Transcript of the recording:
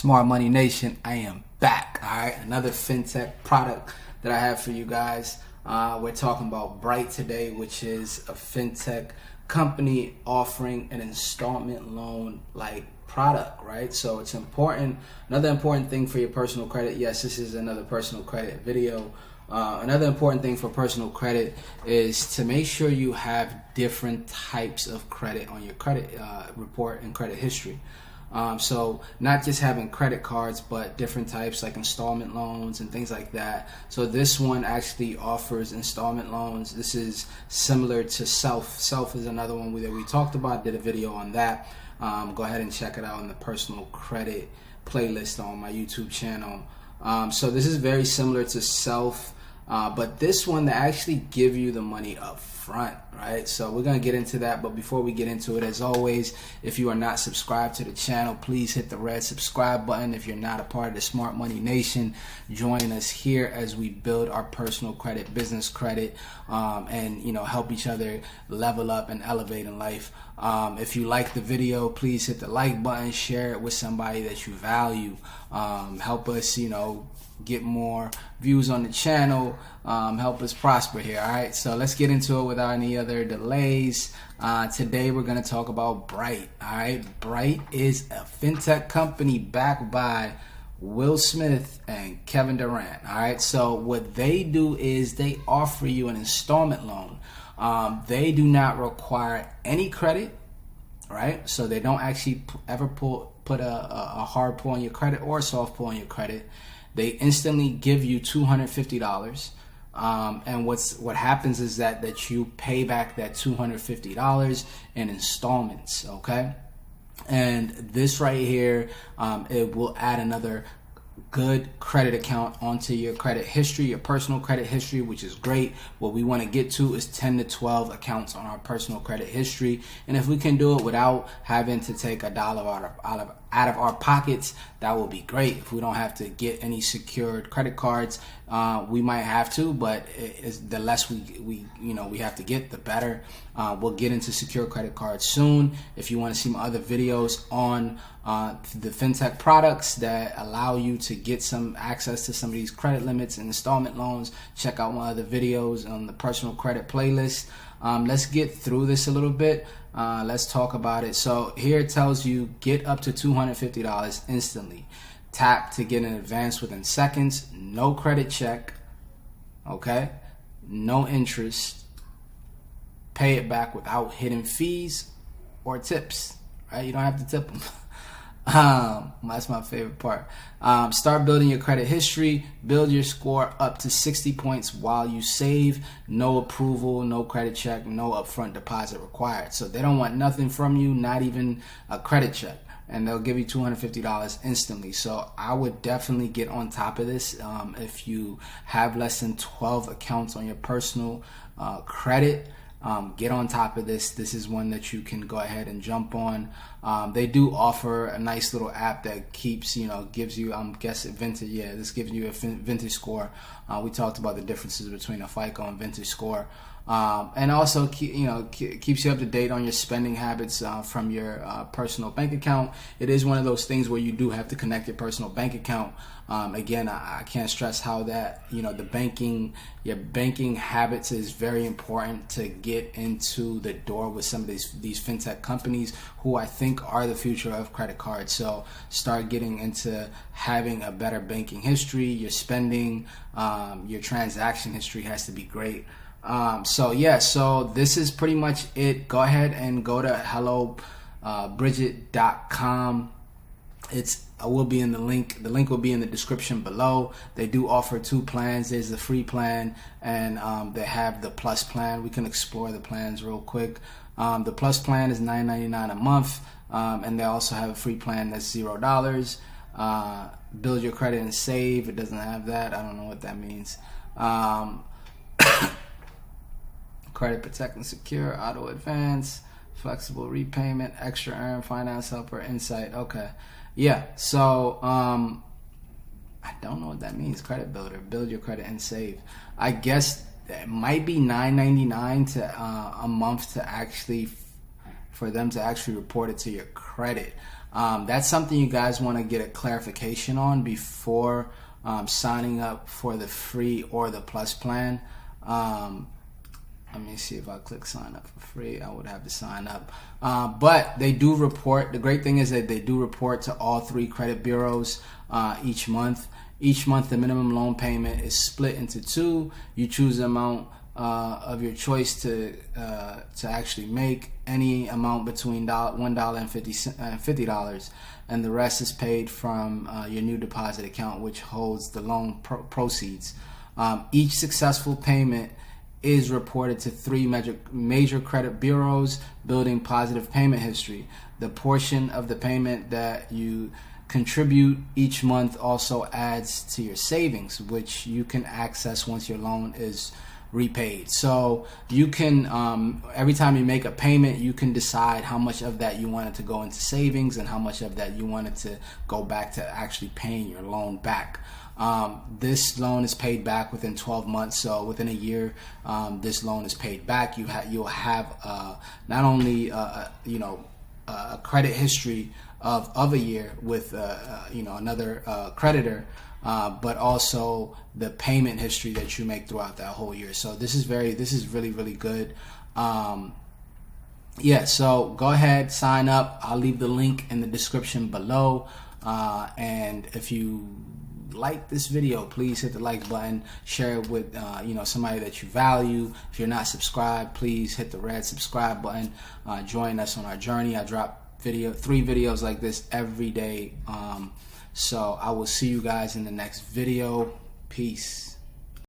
Smart Money Nation, I am back. All right, another fintech product that I have for you guys. We're talking about Bright today, which is a fintech company offering an installment loan like product, right? So it's important. Another important thing for your personal credit. Yes, this is another personal credit video. Another important thing for personal credit is to make sure you have different types of credit on your credit report and credit history. So not just having credit cards, but different types like installment loans and things like that. So this one actually offers installment loans. This is similar to Self. Self is another one that we talked about, did a video on that. Go ahead and check it out in the personal credit playlist on my YouTube channel. So this is very similar to Self, but this one, they actually give you the money up front, right? So we're gonna get into that, but before we get into it, as always, if you are not subscribed to the channel, please hit the red subscribe button. If you're not a part of the Smart Money Nation, join us here as we build our personal credit, business credit, and help each other level up and elevate in life. If you like the video, please hit the like button, share it with somebody that you value. Help us, get more views on the channel, help us prosper here. All right, so let's get into it without any other delays. Today we're going to talk about Bright. All right, Bright is a fintech company backed by Will Smith and Kevin Durant. All right, so what they do is they offer you an installment loan. They do not require any credit, right? So they don't actually ever put a hard pull on your credit or a soft pull on your credit. They instantly give you $250, and what happens is that you pay back that $250 in installments, okay? And this right here, it will add another good credit account onto your credit history, your personal credit history, which is great. What we want to get to is 10 to 12 accounts on our personal credit history, and if we can do it without having to take $1 out of our pockets, that will be great. If we don't have to get any secured credit cards, we might have to, but the less we have to get, the better. We'll get into secure credit cards soon. If you want to see my other videos on the fintech products that allow you to get some access to some of these credit limits and installment loans, check out my other videos on the personal credit playlist. Let's get through this a little bit. Let's talk about it. So here it tells you get up to $250 instantly. Tap to get an advance within seconds. No credit check. Okay? No interest. Pay it back without hidden fees or tips. Right? You don't have to tip them. That's my favorite part. Start building your credit history. Build your score up to 60 points while you save. No approval, no credit check, no upfront deposit required. So they don't want nothing from you, not even a credit check, and they'll give you $250 instantly. So I would definitely get on top of this. If you have less than 12 accounts on your personal credit, get on top of this. This is one that you can go ahead and jump on. They do offer a nice little app that keeps, gives you, I'm guessing, vintage. Yeah, this gives you a vintage score. We talked about the differences between a FICO and vintage score. And also, keeps you up to date on your spending habits from your personal bank account. It is one of those things where you do have to connect your personal bank account. Again, I can't stress how that, your banking habits is very important to get into the door with some of these fintech companies who I think are the future of credit cards. So start getting into having a better banking history. Your spending, your transaction history has to be great. So this is pretty much it. Go ahead and go to hellobridget.com. Will be in the link. The link will be in the description below. They do offer two plans. There's the free plan, and they have the plus plan. We can explore the plans real quick. The plus plan is $9.99 a month, and they also have a free plan that's $0. Build your credit and save. It doesn't have that. I don't know what that means. Credit protect and secure, auto advance, flexible repayment, extra earn, finance helper, insight. Okay. Yeah, so I don't know what that means. Credit builder, build your credit and save. I guess it might be $9.99 to a month to actually for them to actually report it to your credit. That's something you guys want to get a clarification on before signing up for the free or the plus plan. Let me see if I click sign up for free. I would have to sign up. But they do report. The great thing is that they do report to all 3 credit bureaus each month. Each month, the minimum loan payment is split into 2. You choose the amount of your choice to actually make, any amount between $1 and $50, and the rest is paid from your new deposit account, which holds the loan proceeds. Each successful payment is reported to 3 major credit bureaus, building positive payment history. The portion of the payment that you contribute each month also adds to your savings, which you can access once your loan is repaid. So you can, every time you make a payment, you can decide how much of that you wanted to go into savings and how much of that you wanted to go back to actually paying your loan back. This loan is paid back within 12 months, so within a year, this loan is paid back. You'll have not only a credit history of a year with another creditor, but also the payment history that you make throughout that whole year. So this is really good. So go ahead, sign up. I'll leave the link in the description below, and if you like this video, please hit the like button, share it with somebody that you value. If you're not subscribed, please hit the red subscribe button. Join us on our journey. I drop 3 videos like this every day. So I will see you guys in the next video. Peace.